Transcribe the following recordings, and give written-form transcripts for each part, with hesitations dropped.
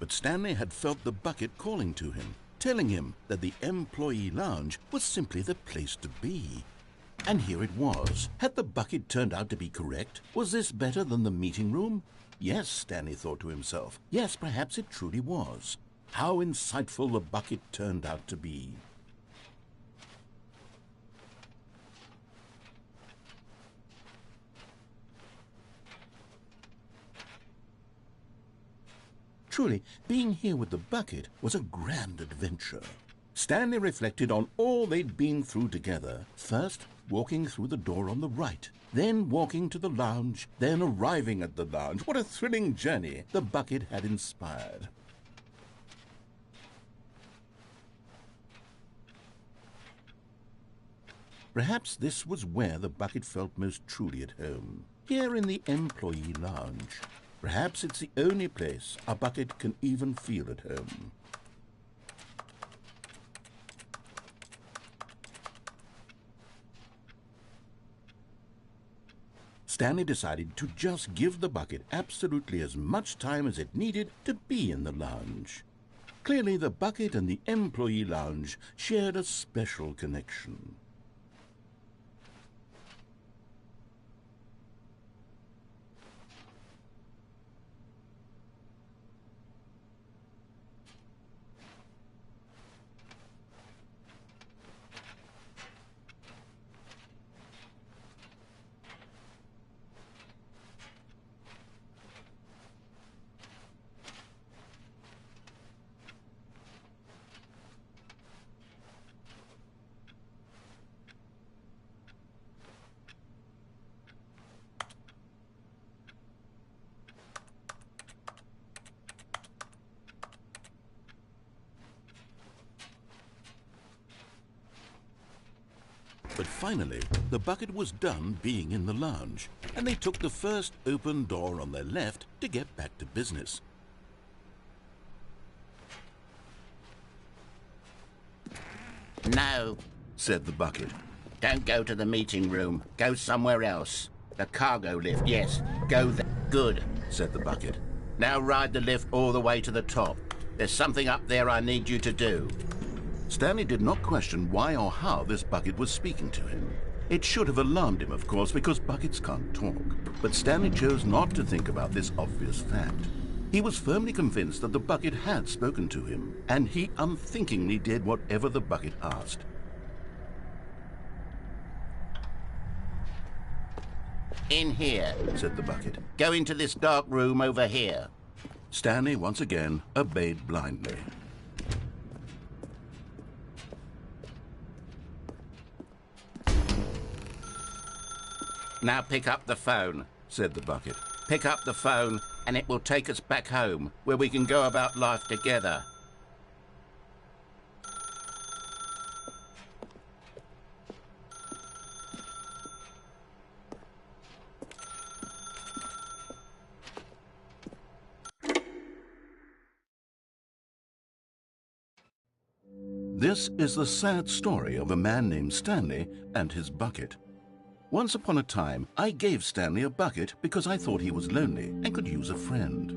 But Stanley had felt the bucket calling to him, telling him that the employee lounge was simply the place to be. And here it was. Had the bucket turned out to be correct? Was this better than the meeting room? Yes, Stanley thought to himself. Yes, perhaps it truly was. How insightful the bucket turned out to be. Truly, being here with the bucket was a grand adventure. Stanley reflected on all they'd been through together. First, walking through the door on the right, then walking to the lounge, then arriving at the lounge. What a thrilling journey the bucket had inspired. Perhaps this was where the bucket felt most truly at home, here in the employee lounge. Perhaps it's the only place a bucket can even feel at home. Stanley decided to just give the bucket absolutely as much time as it needed to be in the lounge. Clearly, the bucket and the employee lounge shared a special connection. But finally, the bucket was done being in the lounge, and they took the first open door on their left to get back to business. No, said the bucket. don't go to the meeting room. Go somewhere else. The cargo lift, yes. Go there. Good, said the bucket. Now ride the lift all the way to the top. There's something up there I need you to do. Stanley did not question why or how this bucket was speaking to him. It should have alarmed him, of course, because buckets can't talk. But Stanley chose not to think about this obvious fact. He was firmly convinced that the bucket had spoken to him, and he unthinkingly did whatever the bucket asked. In here, said the bucket. Go into this dark room over here. Stanley once again obeyed blindly. Now pick up the phone, said the bucket. Pick up the phone and it will take us back home, where we can go about life together. This is the sad story of a man named Stanley and his bucket. Once upon a time, I gave Stanley a bucket because I thought he was lonely and could use a friend.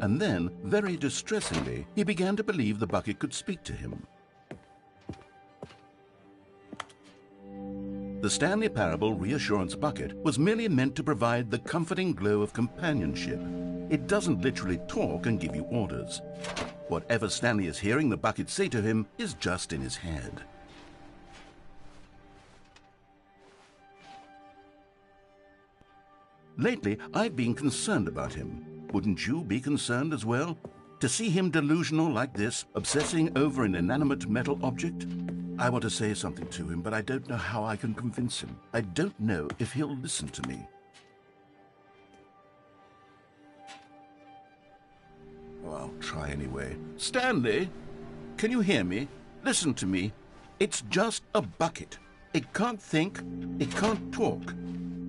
And then, very distressingly, he began to believe the bucket could speak to him. The Stanley Parable Reassurance Bucket was merely meant to provide the comforting glow of companionship. It doesn't literally talk and give you orders. Whatever Stanley is hearing the bucket say to him is just in his head. Lately, I've been concerned about him. Wouldn't you be concerned as well? To see him delusional like this, obsessing over an inanimate metal object? I want to say something to him, but I don't know how I can convince him. I don't know if he'll listen to me. Oh, I'll try anyway. Stanley, can you hear me? Listen to me. It's just a bucket. It can't think, it can't talk.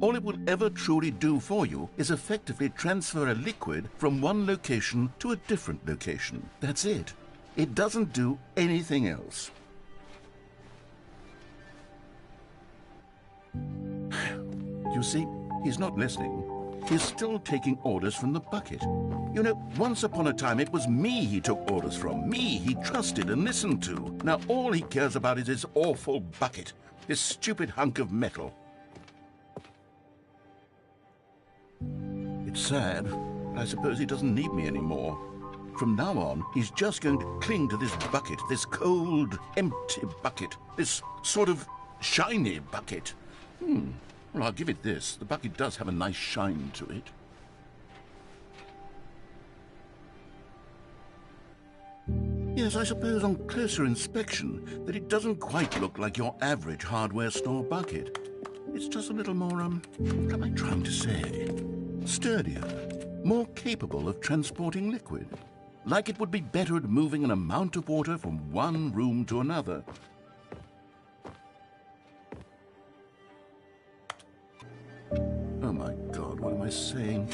All it will ever truly do for you is effectively transfer a liquid from one location to a different location. That's it. It doesn't do anything else. You see, he's not listening. He's still taking orders from the bucket. You know, once upon a time it was me he took orders from. Me he trusted and listened to. Now all he cares about is his awful bucket. This stupid hunk of metal. It's sad, but I suppose he doesn't need me anymore. From now on, he's just going to cling to this bucket, this cold, empty bucket, this sort of shiny bucket. Well, I'll give it this. The bucket does have a nice shine to it. Yes, I suppose on closer inspection that it doesn't quite look like your average hardware store bucket. It's just a little more, what am I trying to say? Sturdier, more capable of transporting liquid. Like it would be better at moving an amount of water from one room to another. Oh my God, what am I saying?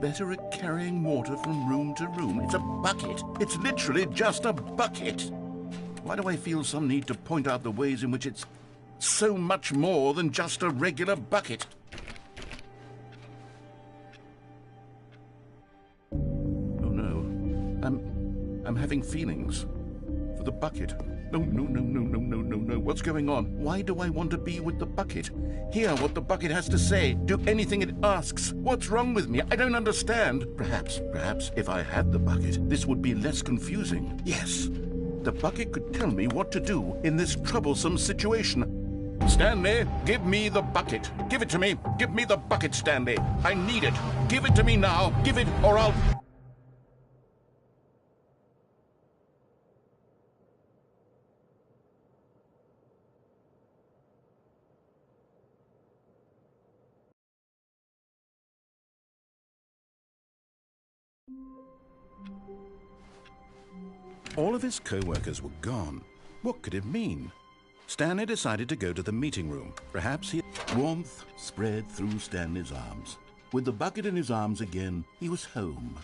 Better at carrying water from room to room. It's a bucket. It's literally just a bucket. Why do I feel some need to point out the ways in which it's so much more than just a regular bucket? Oh no, I'm having feelings for the bucket. No. What's going on? Why do I want to be with the bucket? Hear what the bucket has to say. Do anything it asks. What's wrong with me? I don't understand. Perhaps, if I had the bucket, this would be less confusing. Yes, the bucket could tell me what to do in this troublesome situation. Stanley, give me the bucket. Give it to me. Give me the bucket, Stanley. I need it. Give it to me now. Give it, or I'll... All of his co-workers were gone. What could it mean? Stanley decided to go to the meeting room. Perhaps he... Warmth spread through Stanley's arms. With the bucket in his arms again, he was home.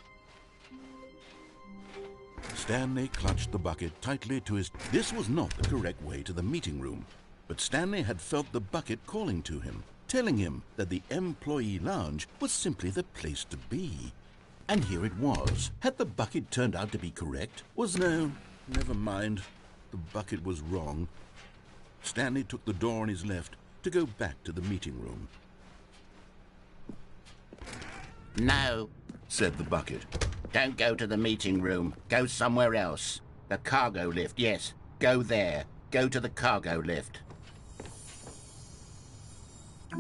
Stanley clutched the bucket tightly to his... This was not the correct way to the meeting room, but Stanley had felt the bucket calling to him, telling him that the employee lounge was simply the place to be. And here it was. Had the bucket turned out to be correct? No, never mind. The bucket was wrong. Stanley took the door on his left to go back to the meeting room. No, said the bucket. don't go to the meeting room. Go somewhere else. The cargo lift, yes. Go there. Go to the cargo lift.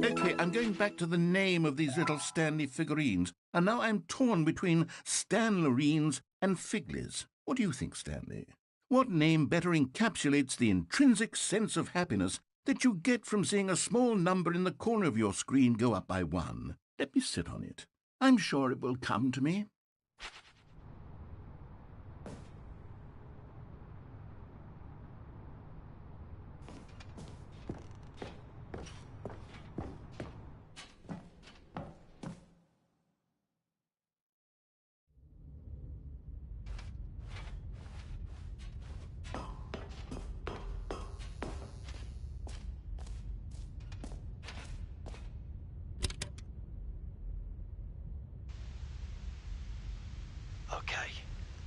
Okay, I'm going back to the name of these little Stanley figurines, and now I'm torn between Stanlerines and Figlies. What do you think, Stanley? What name better encapsulates the intrinsic sense of happiness that you get from seeing a small number in the corner of your screen go up by 1? Let me sit on it. I'm sure it will come to me. Okay,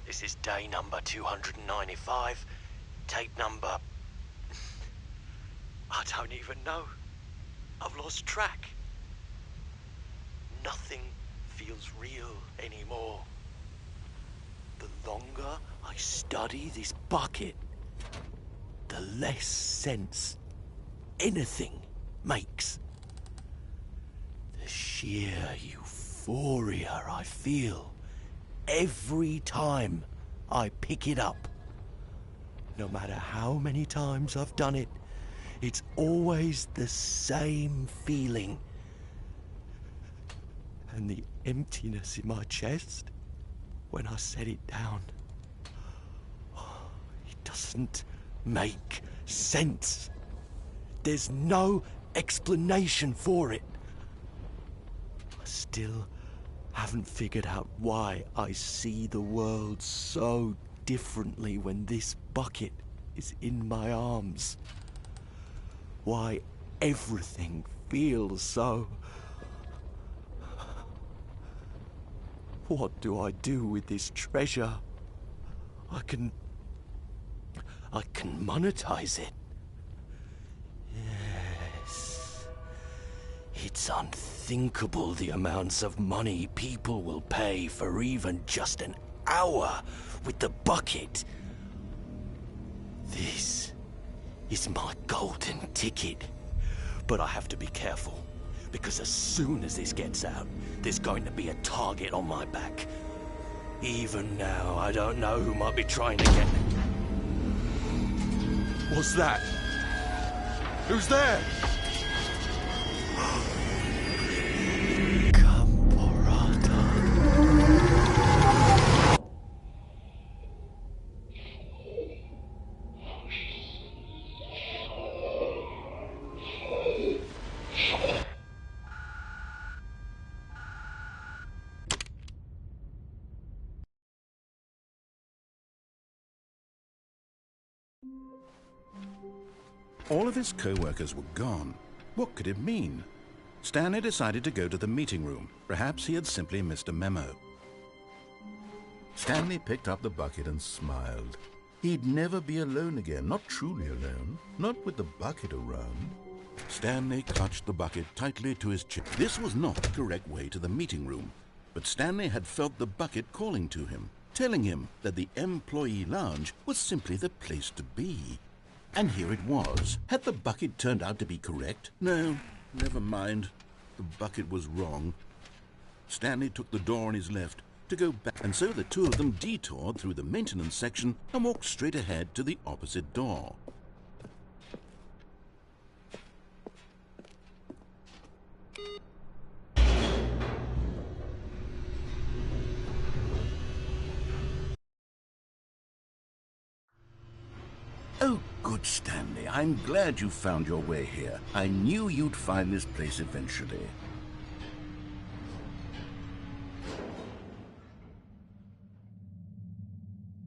this is day number 295, tape number... I don't even know. I've lost track. Nothing feels real anymore. The longer I study this bucket, the less sense anything makes. The sheer euphoria I feel every time I pick it up. No matter how many times I've done it, it's always the same feeling. And the emptiness in my chest when I set it down. It doesn't make sense. There's no explanation for it. I still haven't figured out why I see the world so differently when this bucket is in my arms. Why everything feels so What do I do with this treasure? I can monetize it. Yes. It's unthinkable the amounts of money people will pay for even just an hour with the bucket. This is my golden ticket. But I have to be careful, because as soon as this gets out, there's going to be a target on my back. Even now, I don't know who might be trying to get me. What's that? Who's there? All of his co-workers were gone. What could it mean? Stanley decided to go to the meeting room. Perhaps he had simply missed a memo. Stanley picked up the bucket and smiled. He'd never be alone again, not truly alone, not with the bucket around. Stanley clutched the bucket tightly to his chest. This was not the correct way to the meeting room, but Stanley had felt the bucket calling to him, telling him that the employee lounge was simply the place to be. And here it was. Had the bucket turned out to be correct? No, never mind. The bucket was wrong. Stanley took the door on his left to go back, and so the two of them detoured through the maintenance section and walked straight ahead to the opposite door. Oh, good, Stanley. I'm glad you found your way here. I knew you'd find this place eventually.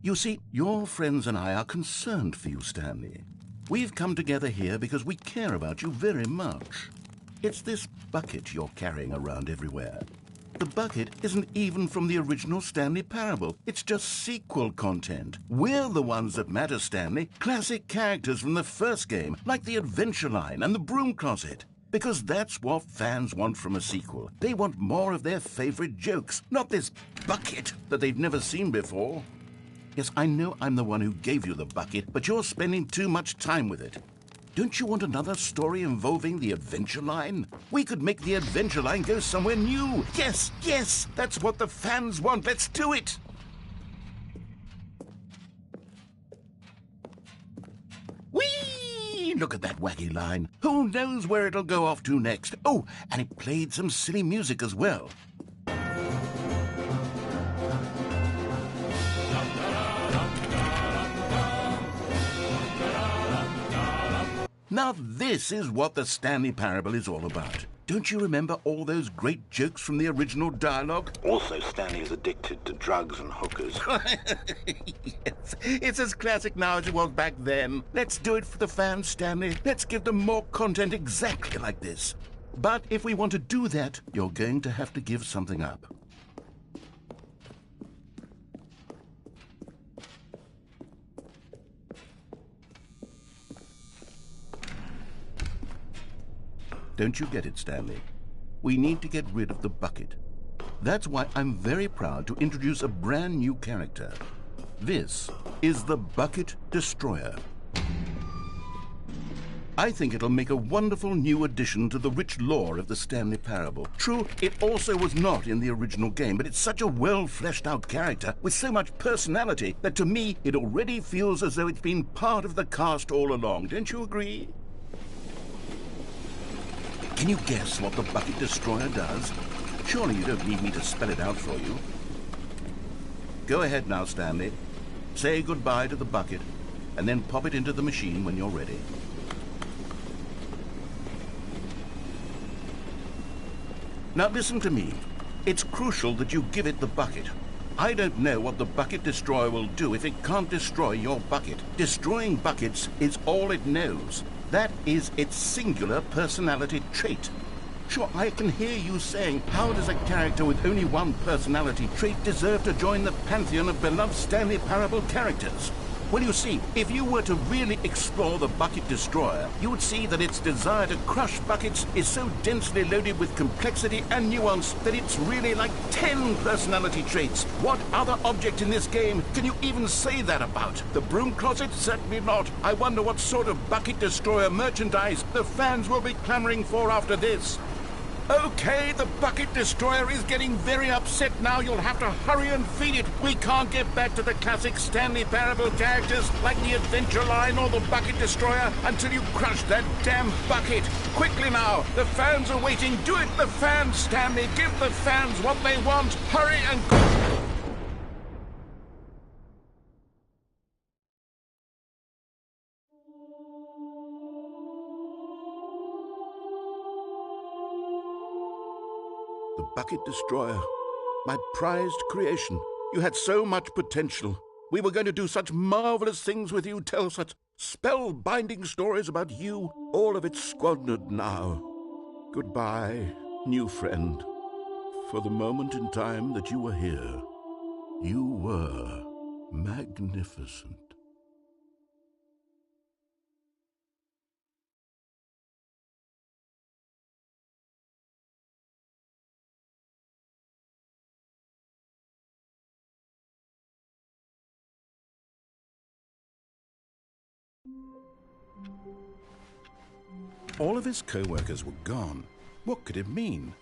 You see, your friends and I are concerned for you, Stanley. We've come together here because we care about you very much. It's this bucket you're carrying around everywhere. The bucket isn't even from the original Stanley Parable. It's just sequel content. We're the ones that matter, Stanley. Classic characters from the first game, like the Adventure Line and the Broom Closet. Because that's what fans want from a sequel. They want more of their favorite jokes, not this bucket that they've never seen before. Yes, I know I'm the one who gave you the bucket, but you're spending too much time with it. Don't you want another story involving the Adventure Line? We could make the Adventure Line go somewhere new. Yes, yes, that's what the fans want. Let's do it. Whee! Look at that wacky line. Who knows where it'll go off to next? Oh, and it played some silly music as well. Now this is what the Stanley Parable is all about. Don't you remember all those great jokes from the original dialogue? Also, Stanley is addicted to drugs and hookers. Yes, it's as classic now as it was back then. Let's do it for the fans, Stanley. Let's give them more content exactly like this. But if we want to do that, you're going to have to give something up. Don't you get it, Stanley? We need to get rid of the bucket. That's why I'm very proud to introduce a brand new character. This is the Bucket Destroyer. I think it'll make a wonderful new addition to the rich lore of the Stanley Parable. True, it also was not in the original game, but it's such a well-fleshed-out character with so much personality that to me it already feels as though it's been part of the cast all along. Don't you agree? Can you guess what the Bucket Destroyer does? Surely you don't need me to spell it out for you. Go ahead now, Stanley. Say goodbye to the bucket, and then pop it into the machine when you're ready. Now listen to me. It's crucial that you give it the bucket. I don't know what the Bucket Destroyer will do if it can't destroy your bucket. Destroying buckets is all it knows. That is its singular personality trait. Sure, I can hear you saying, how does a character with only one personality trait deserve to join the pantheon of beloved Stanley Parable characters? Well, you see, if you were to really explore the Bucket Destroyer, you would see that its desire to crush buckets is so densely loaded with complexity and nuance that it's really like 10 personality traits. What other object in this game can you even say that about? The broom closet? Certainly not. I wonder what sort of Bucket Destroyer merchandise the fans will be clamoring for after this. Okay, the Bucket Destroyer is getting very upset now. You'll have to hurry and feed it. We can't get back to the classic Stanley Parable characters like the Adventure Line or the Bucket Destroyer until you crush that damn bucket. Quickly now, the fans are waiting. Do it, the fans, Stanley. Give the fans what they want. Hurry and quick. The Bucket Destroyer, my prized creation. You had so much potential. We were going to do such marvelous things with you, tell such spellbinding stories about you. All of it squandered now. Goodbye, new friend. For the moment in time that you were here, you were magnificent. All of his co-workers were gone. What could it mean?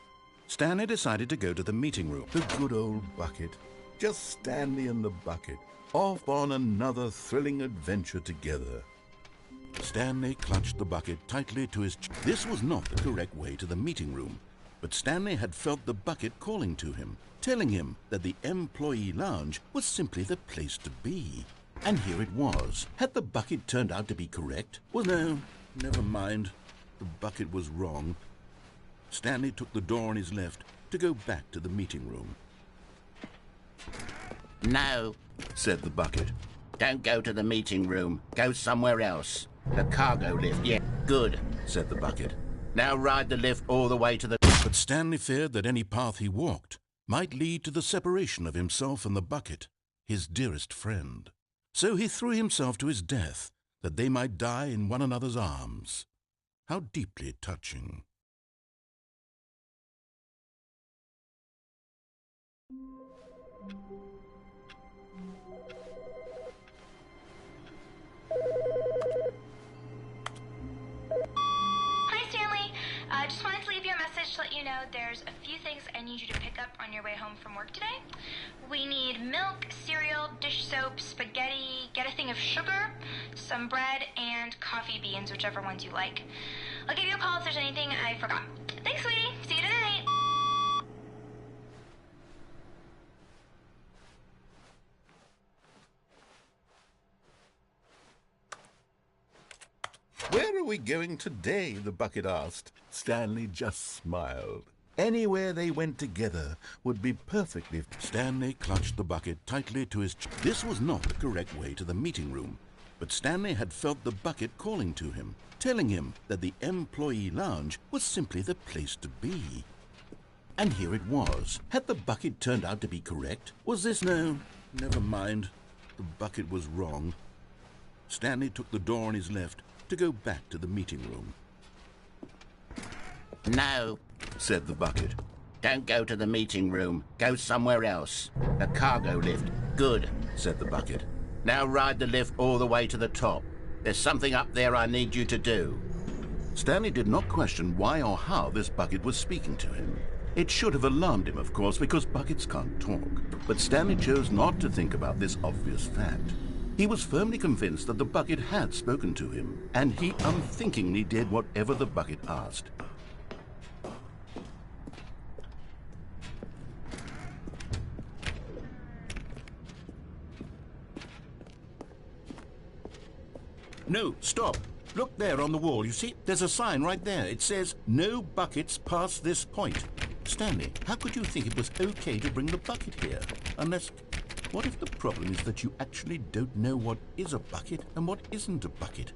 Stanley decided to go to the meeting room. The good old bucket. Just Stanley and the bucket. Off on another thrilling adventure together. Stanley clutched the bucket tightly to his chest. This was not the correct way to the meeting room, but Stanley had felt the bucket calling to him, telling him that the employee lounge was simply the place to be. And here it was. Had the bucket turned out to be correct? Well, no, never mind. The bucket was wrong. Stanley took the door on his left to go back to the meeting room. No, Said the bucket. don't go to the meeting room. Go somewhere else. The cargo lift, yeah, good. Said the bucket. Now ride the lift all the way to the... But Stanley feared that any path he walked might lead to the separation of himself and the bucket, his dearest friend. So he threw himself to his death, that they might die in one another's arms. How deeply touching. Hi, Stanley. Just wanted to leave you a message to let you know there's a few things I need you to pick up on your way home from work today. We need milk, cereal, dish soap, spaghetti, get a thing of sugar, some bread, and coffee beans, whichever ones you like. I'll give you a call if there's anything I forgot. Thanks, sweetie. See you tonight. Where are we going today? The bucket asked. Stanley just smiled. Anywhere they went together would be perfectly... Stanley clutched the bucket tightly to his chest. This was not the correct way to the meeting room, but Stanley had felt the bucket calling to him, telling him that the employee lounge was simply the place to be. And here it was. Had the bucket turned out to be correct? Was this... No, never mind. The bucket was wrong. Stanley took the door on his left to go back to the meeting room. No, Said the bucket. don't go to the meeting room. Go somewhere else. The cargo lift, good. Said the bucket. Now ride the lift all the way to the top. There's something up there I need you to do. Stanley did not question why or how this bucket was speaking to him. It should have alarmed him, of course, because buckets can't talk. But Stanley chose not to think about this obvious fact. He was firmly convinced that the bucket had spoken to him, and he unthinkingly did whatever the bucket asked. No, stop. Look there on the wall. You see, there's a sign right there. It says, "No buckets past this point." Stanley, how could you think it was okay to bring the bucket here? Unless, what if the problem is that you actually don't know what is a bucket and what isn't a bucket?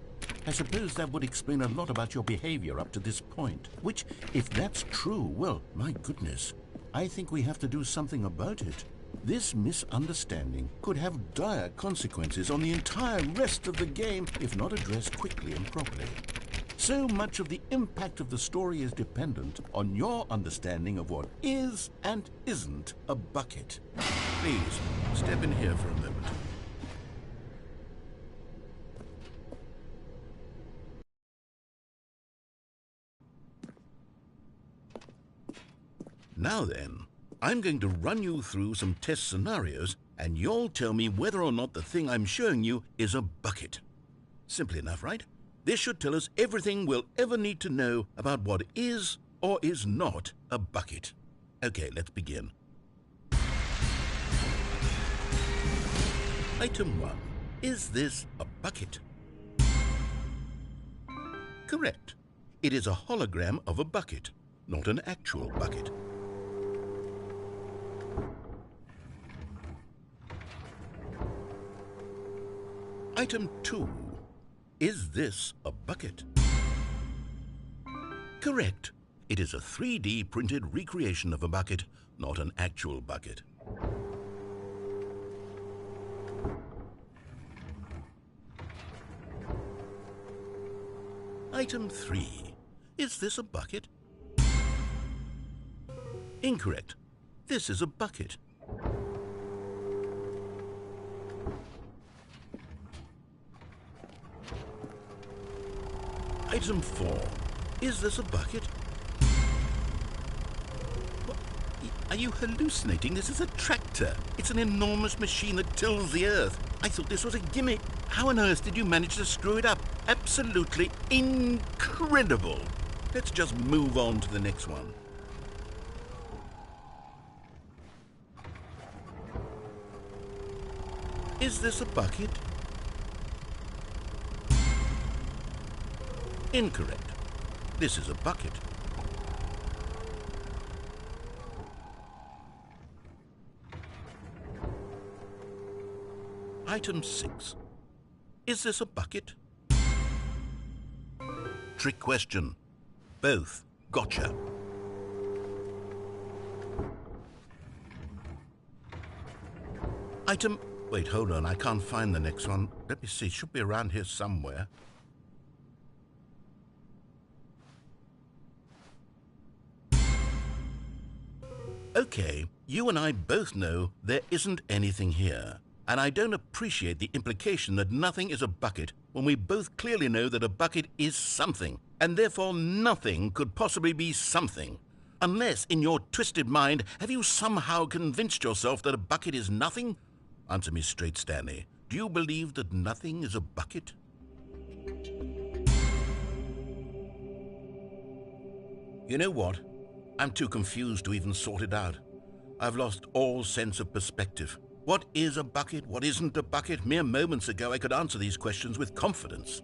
I suppose that would explain a lot about your behavior up to this point. Which, if that's true, well, my goodness, I think we have to do something about it. This misunderstanding could have dire consequences on the entire rest of the game if not addressed quickly and properly. So much of the impact of the story is dependent on your understanding of what is and isn't a bucket. Please, step in here for a moment. Now then, I'm going to run you through some test scenarios, and you'll tell me whether or not the thing I'm showing you is a bucket. Simple enough, right? This should tell us everything we'll ever need to know about what is or is not a bucket. Okay, let's begin. Item 1. Is this a bucket? Correct. It is a hologram of a bucket, not an actual bucket. Item 2. Is this a bucket? Correct. It is a 3D printed recreation of a bucket, not an actual bucket. Item 3. Is this a bucket? Incorrect. This is a bucket. Item 4. Is this a bucket? What? Are you hallucinating? This is a tractor. It's an enormous machine that tills the earth. I thought this was a gimmick. How on earth did you manage to screw it up? Absolutely incredible. Let's just move on to the next one. Is this a bucket? Incorrect. This is a bucket. Item 6. Is this a bucket? Trick question. Both. Gotcha. Item... Wait, hold on. I can't find the next one. Let me see. It should be around here somewhere. Okay, you and I both know there isn't anything here. And I don't appreciate the implication that nothing is a bucket when we both clearly know that a bucket is something, and therefore nothing could possibly be something. Unless, in your twisted mind, have you somehow convinced yourself that a bucket is nothing? Answer me straight, Stanley. Do you believe that nothing is a bucket? You know what? I'm too confused to even sort it out. I've lost all sense of perspective. What is a bucket? What isn't a bucket? Mere moments ago I could answer these questions with confidence,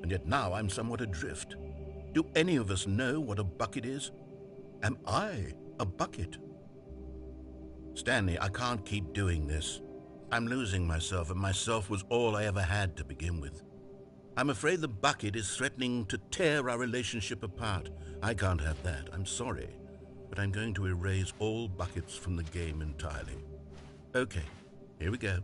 and yet now I'm somewhat adrift. Do any of us know what a bucket is? Am I a bucket? Stanley, I can't keep doing this. I'm losing myself, and myself was all I ever had to begin with. I'm afraid the bucket is threatening to tear our relationship apart. I can't have that. I'm sorry. But I'm going to erase all buckets from the game entirely. Okay, here we go.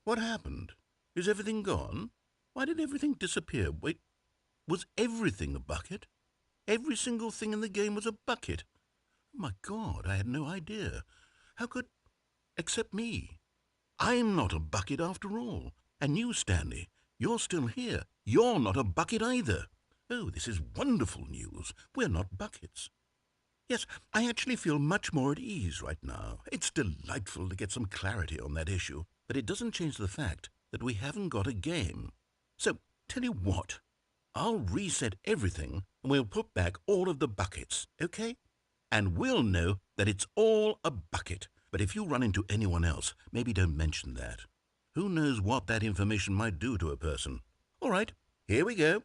What happened? Is everything gone? Why did everything disappear? Wait, was everything a bucket? Every single thing in the game was a bucket. Oh my God, I had no idea. How could... except me. I'm not a bucket after all. And you, Stanley, you're still here. You're not a bucket either. Oh, this is wonderful news. We're not buckets. Yes, I actually feel much more at ease right now. It's delightful to get some clarity on that issue, but it doesn't change the fact that we haven't got a game. So, tell you what, I'll reset everything and we'll put back all of the buckets, okay? And we'll know that it's all a bucket. But if you run into anyone else, maybe don't mention that. Who knows what that information might do to a person? All right, here we go.